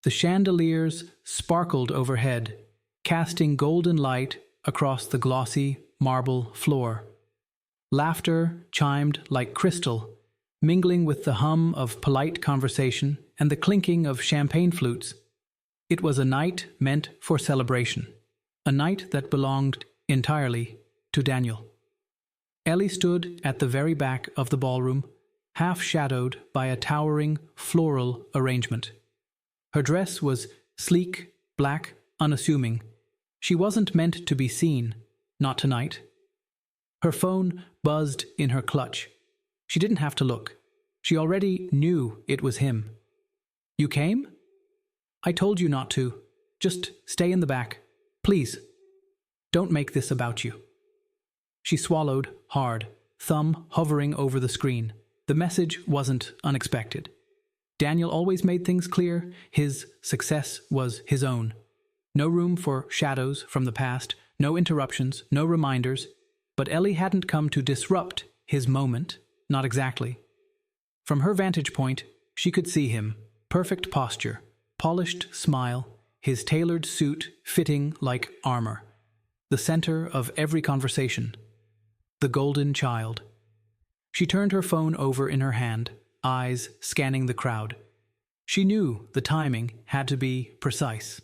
The chandeliers sparkled overhead, casting golden light across the glossy marble floor. Laughter chimed like crystal, mingling with the hum of polite conversation and the clinking of champagne flutes. It was a night meant for celebration, a night that belonged entirely to Daniel. Ellie stood at the very back of the ballroom, half shadowed by a towering floral arrangement. Her dress was sleek, black, unassuming. She wasn't meant to be seen, not tonight. Her phone buzzed in her clutch. She didn't have to look. She already knew it was him. "You came?" "I told you not to. Just stay in the back. Please. Don't make this about you." She swallowed hard, thumb hovering over the screen. The message wasn't unexpected. Daniel always made things clear. His success was his own. No room for shadows from the past, no interruptions, no reminders. But Ellie hadn't come to disrupt his moment, not exactly. From her vantage point, she could see him, perfect posture, polished smile, his tailored suit fitting like armor. The center of every conversation. The golden child. She turned her phone over in her hand, eyes scanning the crowd. She knew the timing had to be precise.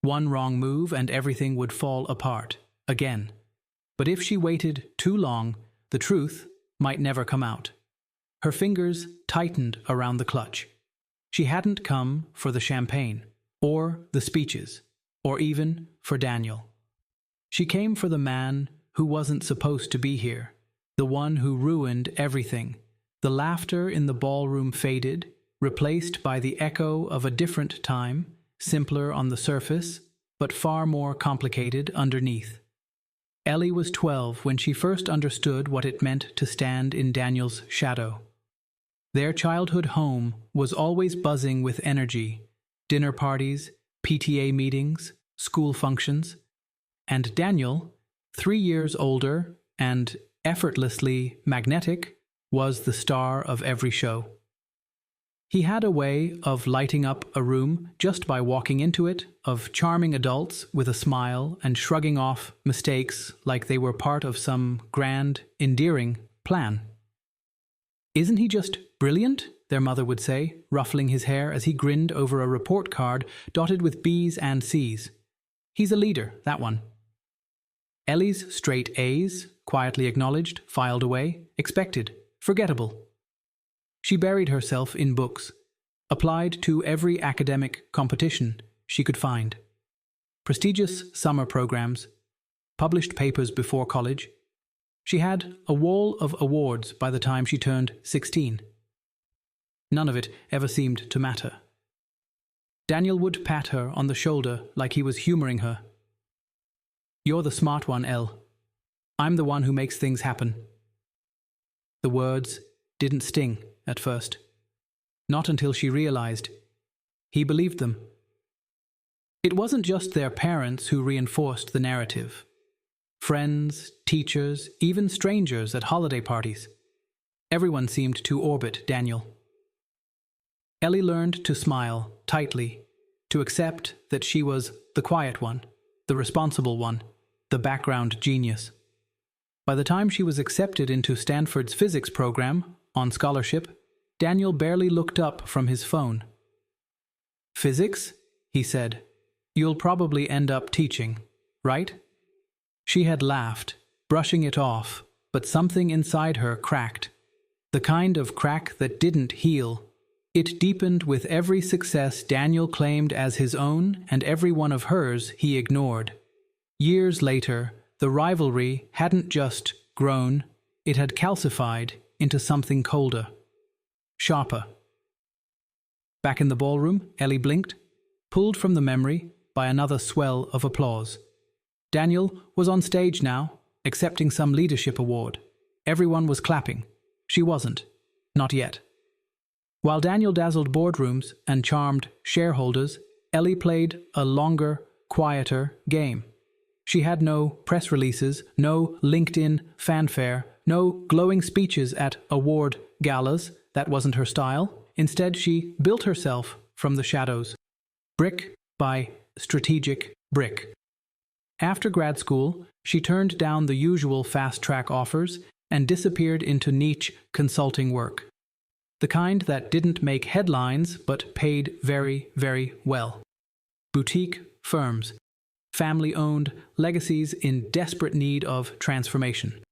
One wrong move and everything would fall apart, again. But if she waited too long, the truth might never come out. Her fingers tightened around the clutch. She hadn't come for the champagne, or the speeches, or even for Daniel. She came for the man who wasn't supposed to be here, the one who ruined everything. The laughter in the ballroom faded, replaced by the echo of a different time, simpler on the surface, but far more complicated underneath. Ellie was 12 when she first understood what it meant to stand in Daniel's shadow. Their childhood home was always buzzing with energy, dinner parties, PTA meetings, school functions, and Daniel, 3 years older and effortlessly magnetic, was the star of every show. He had a way of lighting up a room just by walking into it, of charming adults with a smile and shrugging off mistakes like they were part of some grand, endearing plan. "Isn't he just brilliant?" their mother would say, ruffling his hair as he grinned over a report card dotted with B's and C's. "He's a leader, that one." Ellie's straight A's, quietly acknowledged, filed away, expected, forgettable. She buried herself in books, applied to every academic competition she could find. Prestigious summer programs, published papers before college. She had a wall of awards by the time she turned 16. None of it ever seemed to matter. Daniel would pat her on the shoulder like he was humoring her. "You're the smart one, Elle. I'm the one who makes things happen." The words didn't sting at first. Not until she realized he believed them. It wasn't just their parents who reinforced the narrative. Friends, teachers, even strangers at holiday parties. Everyone seemed to orbit Daniel. Ellie learned to smile tightly, to accept that she was the quiet one, the responsible one, the background genius. By the time she was accepted into Stanford's physics program, on scholarship, Daniel barely looked up from his phone. "Physics?" he said. "You'll probably end up teaching, right?" She had laughed, brushing it off, but something inside her cracked. The kind of crack that didn't heal. It deepened with every success Daniel claimed as his own and every one of hers he ignored. Years later, the rivalry hadn't just grown, it had calcified into something colder, sharper. Back in the ballroom, Ellie blinked, pulled from the memory by another swell of applause. Daniel was on stage now, accepting some leadership award. Everyone was clapping. She wasn't. Not yet. While Daniel dazzled boardrooms and charmed shareholders, Ellie played a longer, quieter game. She had no press releases, no LinkedIn fanfare, no glowing speeches at award galas. That wasn't her style. Instead, she built herself from the shadows. Brick by Strategic Brick. After grad school, she turned down the usual fast-track offers and disappeared into niche consulting work. The kind that didn't make headlines but paid very, very well. Boutique firms, family-owned legacies in desperate need of transformation.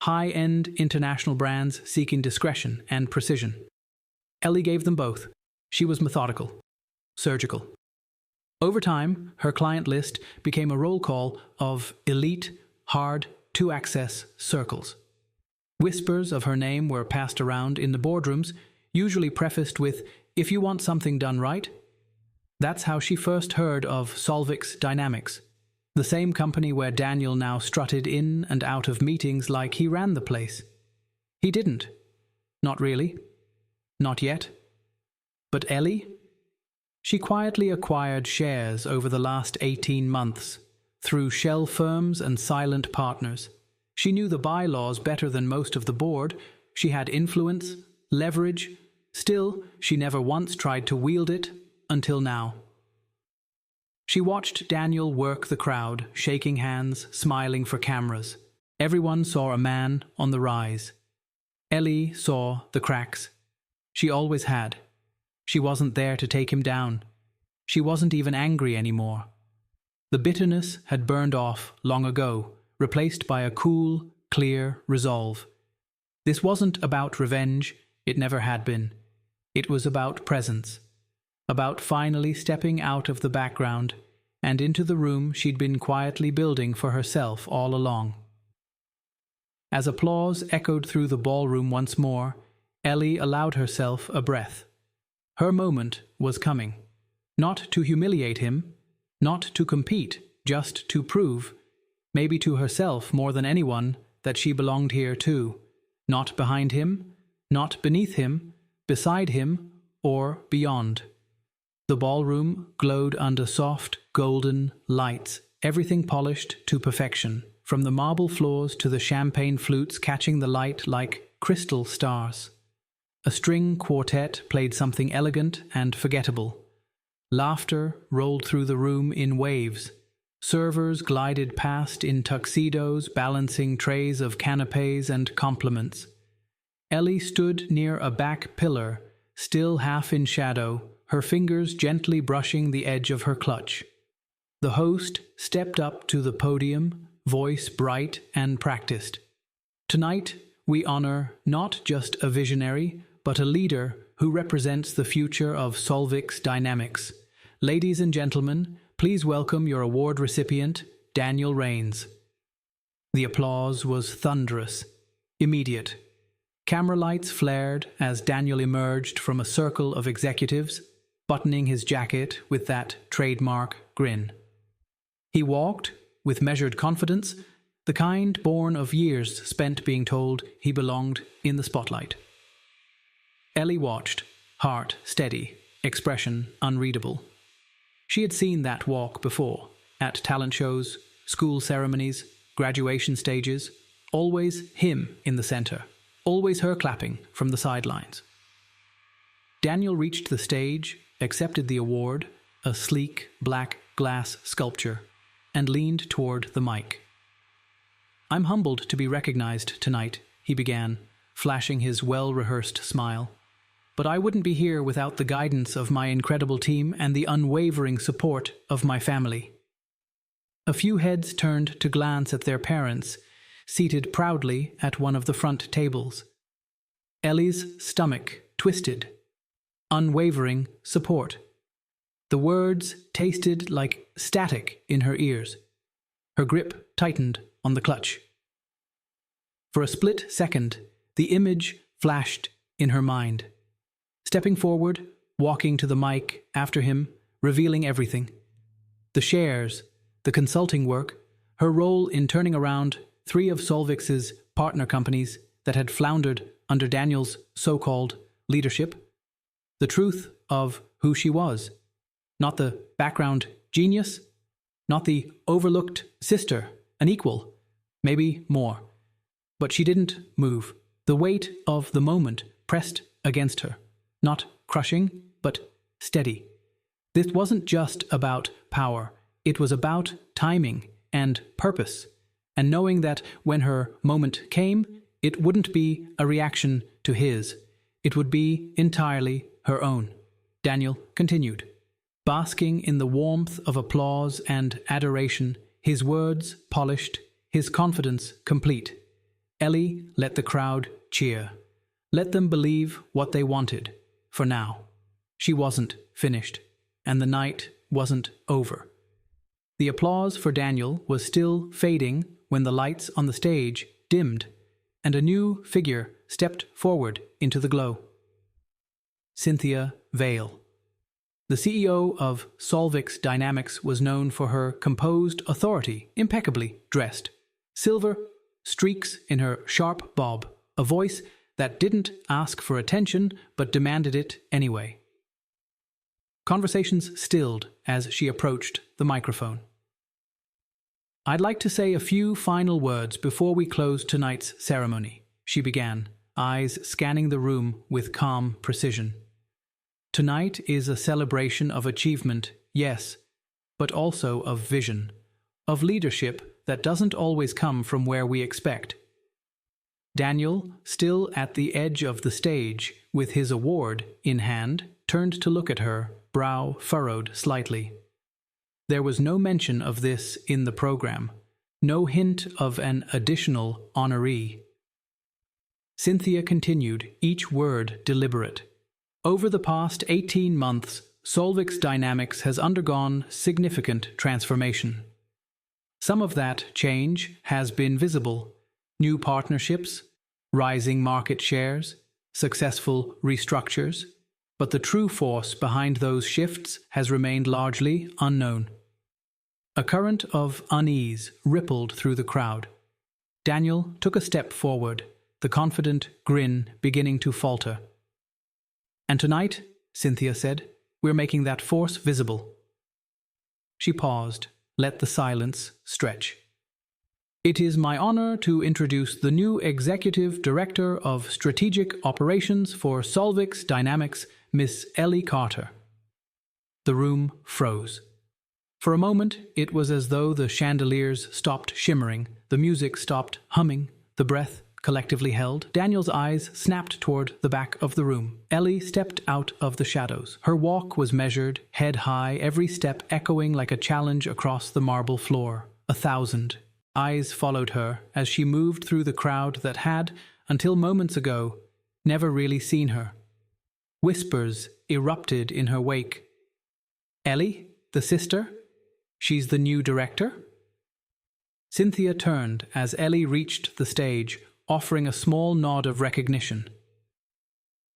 High-end international brands seeking discretion and precision. Ellie gave them both. She was methodical, surgical. Over time, her client list became a roll call of elite, hard-to-access circles. Whispers of her name were passed around in the boardrooms, usually prefaced with, "If you want something done right." That's how she first heard of Solvix Dynamics, the same company where Daniel now strutted in and out of meetings like he ran the place. He didn't. Not really. Not yet. But Ellie? She quietly acquired shares over the last 18 months, through shell firms and silent partners. She knew the bylaws better than most of the board. She had influence, leverage. Still, she never once tried to wield it, until now. She watched Daniel work the crowd, shaking hands, smiling for cameras. Everyone saw a man on the rise. Ellie saw the cracks. She always had. She wasn't there to take him down. She wasn't even angry anymore. The bitterness had burned off long ago, replaced by a cool, clear resolve. This wasn't about revenge, it never had been. It was about presence, about finally stepping out of the background and into the room she'd been quietly building for herself all along. As applause echoed through the ballroom once more, Ellie allowed herself a breath. Her moment was coming. Not to humiliate him, not to compete, just to prove, maybe to herself more than anyone, that she belonged here too. Not behind him, not beneath him, beside him, or beyond. The ballroom glowed under soft, golden lights, everything polished to perfection, from the marble floors to the champagne flutes catching the light like crystal stars. A string quartet played something elegant and forgettable. Laughter rolled through the room in waves. Servers glided past in tuxedos, balancing trays of canapés and compliments. Ellie stood near a back pillar, still half in shadow, her fingers gently brushing the edge of her clutch. The host stepped up to the podium, voice bright and practiced. Tonight, we honor not just a visionary, but a leader who represents the future of Solvix Dynamics. Ladies and gentlemen, please welcome your award recipient, Daniel Rains. The applause was thunderous, immediate. Camera lights flared as Daniel emerged from a circle of executives, buttoning his jacket with that trademark grin. He walked, with measured confidence, the kind born of years spent being told he belonged in the spotlight. Ellie watched, heart steady, expression unreadable. She had seen that walk before, at talent shows, school ceremonies, graduation stages, always him in the center, always her clapping from the sidelines. Daniel reached the stage, accepted the award, a sleek, black glass sculpture, and leaned toward the mic. "I'm humbled to be recognized tonight," he began, flashing his well-rehearsed smile. "But I wouldn't be here without the guidance of my incredible team and the unwavering support of my family." A few heads turned to glance at their parents, seated proudly at one of the front tables. Ellie's stomach twisted. Unwavering support. The words tasted like static in her ears. Her grip tightened on the clutch. For a split second, the image flashed in her mind. Stepping forward, walking to the mic after him, revealing everything. The shares, the consulting work, her role in turning around 3 of Solvix's partner companies that had floundered under Daniel's so-called leadership. The truth of who she was. Not the background genius, not the overlooked sister, an equal, maybe more. But she didn't move. The weight of the moment pressed against her. Not crushing, but steady. This wasn't just about power, it was about timing and purpose, and knowing that when her moment came, it wouldn't be a reaction to his, it would be entirely her own. Daniel continued, basking in the warmth of applause and adoration, his words polished, his confidence complete. Ellie let the crowd cheer. Let them believe what they wanted, for now. She wasn't finished, and the night wasn't over. The applause for Daniel was still fading when the lights on the stage dimmed, and a new figure stepped forward into the glow. Cynthia Vale. The CEO of Solvix Dynamics was known for her composed authority, impeccably dressed. Silver streaks in her sharp bob, a voice that didn't ask for attention but demanded it anyway. Conversations stilled as she approached the microphone. "I'd like to say a few final words before we close tonight's ceremony," she began, eyes scanning the room with calm precision. "Tonight is a celebration of achievement, yes, but also of vision, of leadership that doesn't always come from where we expect." Daniel, still at the edge of the stage, with his award in hand, turned to look at her, brow furrowed slightly. There was no mention of this in the program, no hint of an additional honoree. Cynthia continued, each word deliberate. "Over the past 18 months, Solvix Dynamics has undergone significant transformation. Some of that change has been visible: new partnerships, rising market shares, successful restructures, but the true force behind those shifts has remained largely unknown." A current of unease rippled through the crowd. Daniel took a step forward, the confident grin beginning to falter. "And tonight," Cynthia said, "we're making that force visible." She paused, let the silence stretch. "It is my honor to introduce the new Executive Director of Strategic Operations for Solvix Dynamics, Miss Ellie Carter." The room froze. For a moment, it was as though the chandeliers stopped shimmering, the music stopped humming, the breath collectively held. Daniel's eyes snapped toward the back of the room. Ellie stepped out of the shadows. Her walk was measured, head high, every step echoing like a challenge across the marble floor. 1,000 eyes followed her as she moved through the crowd that had, until moments ago, never really seen her. Whispers erupted in her wake. "Ellie, the sister? She's the new director?" Cynthia turned as Ellie reached the stage, offering a small nod of recognition.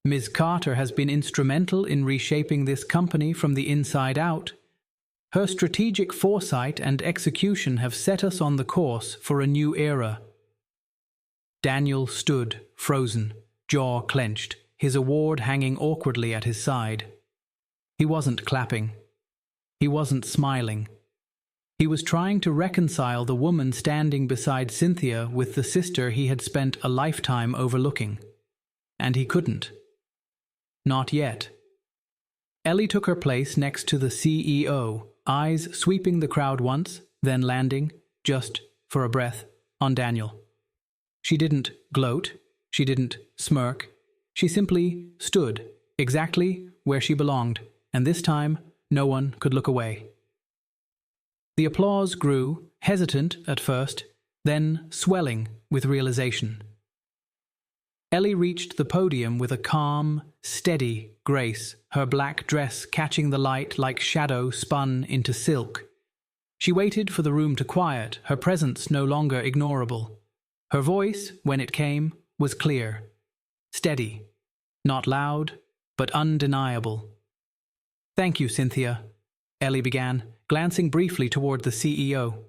"Ms. Carter has been instrumental in reshaping this company from the inside out. Her strategic foresight and execution have set us on the course for a new era." Daniel stood, frozen, jaw clenched, his award hanging awkwardly at his side. He wasn't clapping. He wasn't smiling. He was trying to reconcile the woman standing beside Cynthia with the sister he had spent a lifetime overlooking. And he couldn't. Not yet. Ellie took her place next to the CEO, eyes sweeping the crowd once, then landing, just for a breath, on Daniel. She didn't gloat. She didn't smirk. She simply stood, exactly where she belonged, and this time no one could look away. The applause grew, hesitant at first, then swelling with realization. Ellie reached the podium with a calm, steady grace, her black dress catching the light like shadow spun into silk. She waited for the room to quiet, her presence no longer ignorable. Her voice, when it came, was clear, steady, not loud, but undeniable. "Thank you, Cynthia," Ellie began, glancing briefly toward the CEO.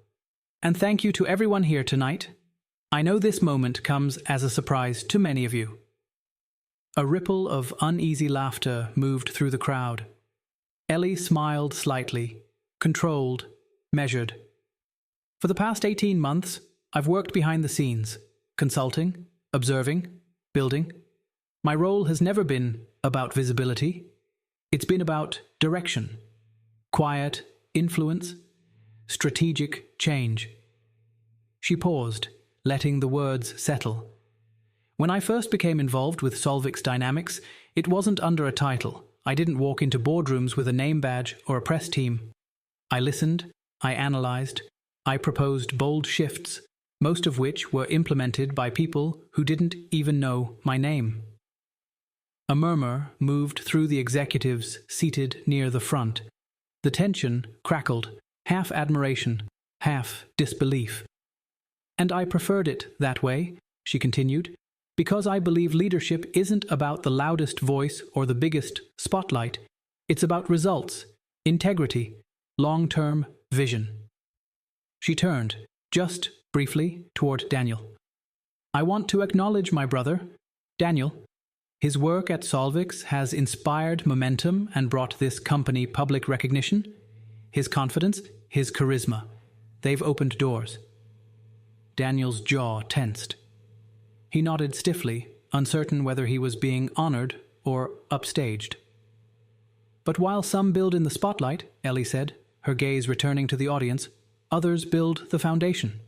"And thank you to everyone here tonight. I know this moment comes as a surprise to many of you." A ripple of uneasy laughter moved through the crowd. Ellie smiled slightly, controlled, measured. "For the past 18 months, I've worked behind the scenes, consulting, observing, building. My role has never been about visibility. It's been about direction. quiet influence, strategic change. She paused, letting the words settle. When I first became involved with Solvix Dynamics, it wasn't under a title. I didn't walk into boardrooms with a name badge or a press team. I listened, I analyzed, I proposed bold shifts, most of which were implemented by people who didn't even know my name. A murmur moved through the executives seated near the front. The tension crackled, half admiration, half disbelief. And I preferred it that way, she continued, because I believe leadership isn't about the loudest voice or the biggest spotlight. It's about results, integrity, long-term vision. She turned, just briefly, toward Daniel. I want to acknowledge my brother, Daniel. His work at Solvix has inspired momentum and brought this company public recognition. His confidence, his charisma, they've opened doors. Daniel's jaw tensed. He nodded stiffly, uncertain whether he was being honored or upstaged. But while some build in the spotlight, Ellie said, her gaze returning to the audience, others build the foundation.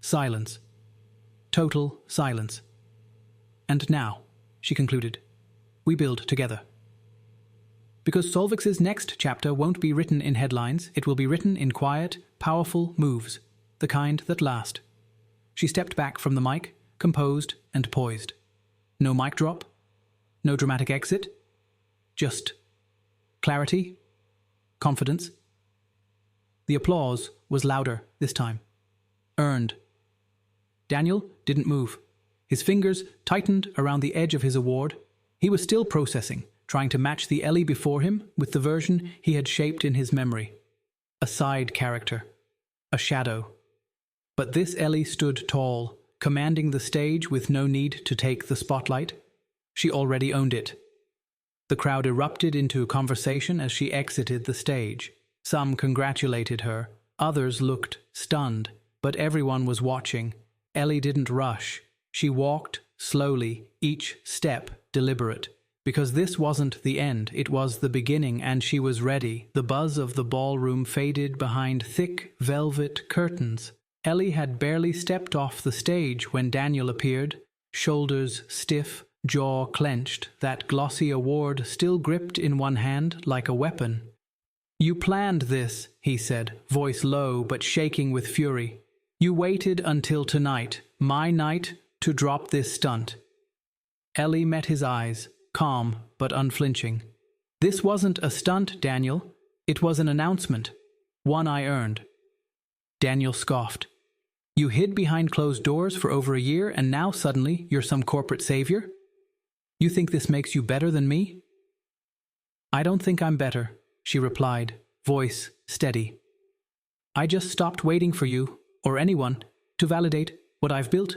Silence. Total silence. And now, she concluded, we build together. Because Solvix's next chapter won't be written in headlines, it will be written in quiet, powerful moves, the kind that last. She stepped back from the mic, composed and poised. No mic drop, no dramatic exit, just clarity, confidence. The applause was louder this time. Earned. Daniel didn't move. His fingers tightened around the edge of his award. He was still processing, trying to match the Ellie before him with the version he had shaped in his memory. A side character. A shadow. But this Ellie stood tall, commanding the stage with no need to take the spotlight. She already owned it. The crowd erupted into conversation as she exited the stage. Some congratulated her, others looked stunned, but everyone was watching. Ellie didn't rush. She walked slowly, each step deliberate. Because this wasn't the end, it was the beginning, and she was ready. The buzz of the ballroom faded behind thick velvet curtains. Ellie had barely stepped off the stage when Daniel appeared, shoulders stiff, jaw clenched, that glossy award still gripped in one hand like a weapon. You planned this, he said, voice low but shaking with fury. You waited until tonight, my night, to drop this stunt. Ellie met his eyes, calm but unflinching. This wasn't a stunt, Daniel. It was an announcement. One I earned. Daniel scoffed. You hid behind closed doors for over a year and now suddenly you're some corporate savior? You think this makes you better than me? I don't think I'm better, she replied, voice steady. I just stopped waiting for you, or anyone, to validate what I've built.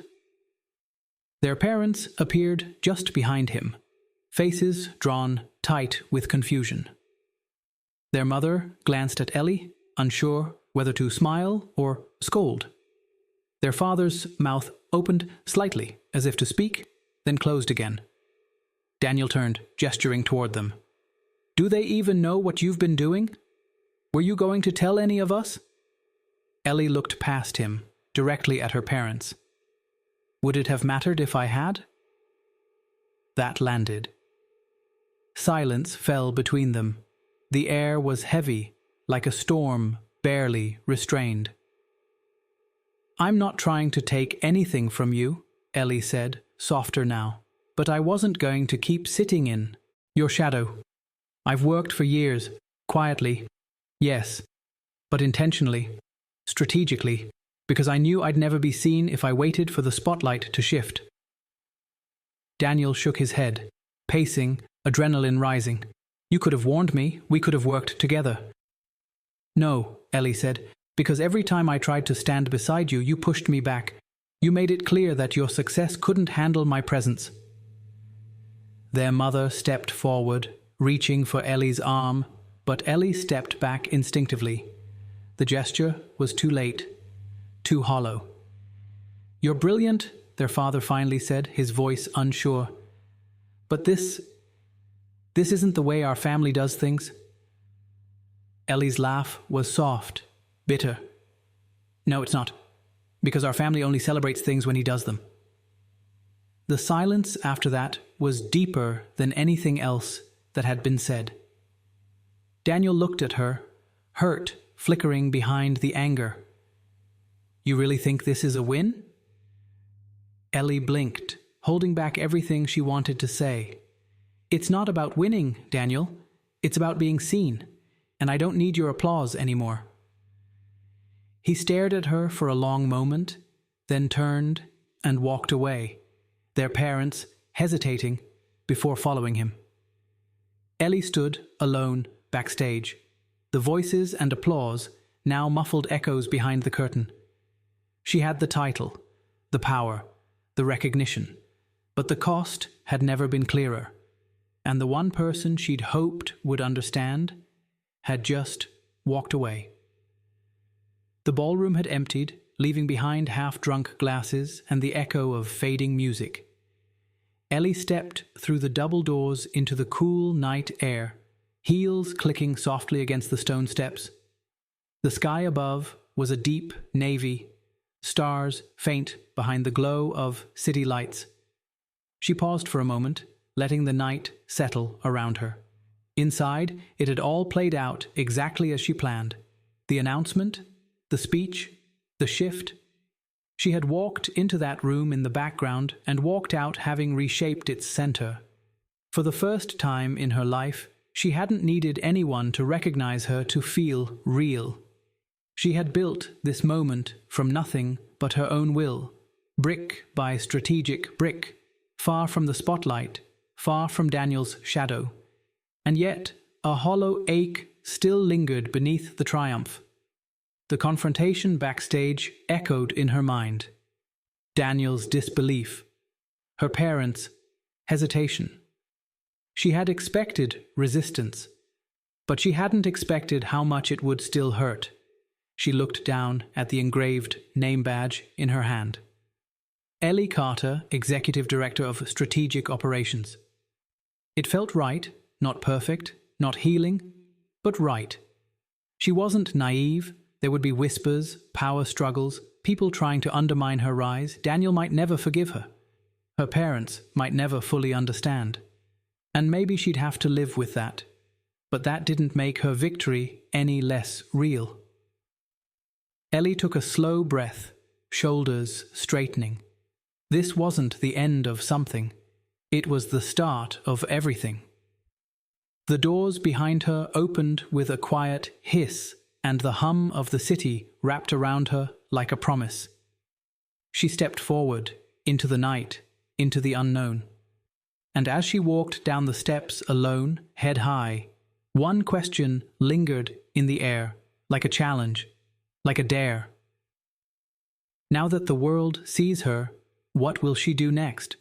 Their parents appeared just behind him, faces drawn tight with confusion. Their mother glanced at Ellie, unsure whether to smile or scold. Their father's mouth opened slightly, as if to speak, then closed again. Daniel turned, gesturing toward them. Do they even know what you've been doing? Were you going to tell any of us? Ellie looked past him, directly at her parents. Would it have mattered if I had? That landed. Silence fell between them. The air was heavy, like a storm barely restrained. I'm not trying to take anything from you, Ellie said, softer now, but I wasn't going to keep sitting in your shadow. I've worked for years, quietly, yes, but intentionally, strategically, because I knew I'd never be seen if I waited for the spotlight to shift. Daniel shook his head, pacing, adrenaline rising. You could have warned me, we could have worked together. No, Ellie said, because every time I tried to stand beside you, you pushed me back. You made it clear that your success couldn't handle my presence. Their mother stepped forward, reaching for Ellie's arm, but Ellie stepped back instinctively. The gesture was too late, too hollow. You're brilliant, their father finally said, his voice unsure. But this isn't the way our family does things. Ellie's laugh was soft, bitter. No, it's not, because our family only celebrates things when he does them. The silence after that was deeper than anything else that had been said. Daniel looked at her, hurt flickering behind the anger. You really think this is a win? Ellie blinked, holding back everything she wanted to say. It's not about winning, Daniel. It's about being seen, and I don't need your applause anymore. He stared at her for a long moment, then turned and walked away, their parents hesitating before following him. Ellie stood alone backstage, the voices and applause now muffled echoes behind the curtain. She had the title, the power, the recognition, but the cost had never been clearer, and the one person she'd hoped would understand had just walked away. The ballroom had emptied, leaving behind half-drunk glasses and the echo of fading music. Ellie stepped through the double doors into the cool night air, heels clicking softly against the stone steps. The sky above was a deep navy, stars faint behind the glow of city lights. She paused for a moment, letting the night settle around her. Inside, it had all played out exactly as she planned. The announcement, the speech, the shift. She had walked into that room in the background and walked out having reshaped its center. For the first time in her life, she hadn't needed anyone to recognize her to feel real. She had built this moment from nothing but her own will, brick by strategic brick, far from the spotlight, far from Daniel's shadow. And yet, a hollow ache still lingered beneath the triumph. The confrontation backstage echoed in her mind. Daniel's disbelief, her parents' hesitation. She had expected resistance, but she hadn't expected how much it would still hurt. She looked down at the engraved name badge in her hand. Ellie Carter, Executive Director of Strategic Operations. It felt right, not perfect, not healing, but right. She wasn't naive. There would be whispers, power struggles, people trying to undermine her rise. Daniel might never forgive her. Her parents might never fully understand. And maybe she'd have to live with that. But that didn't make her victory any less real. Ellie took a slow breath, shoulders straightening. This wasn't the end of something. It was the start of everything. The doors behind her opened with a quiet hiss, and the hum of the city wrapped around her like a promise. She stepped forward, into the night, into the unknown. And as she walked down the steps alone, head high, one question lingered in the air, like a challenge, like a dare. Now that the world sees her, what will she do next?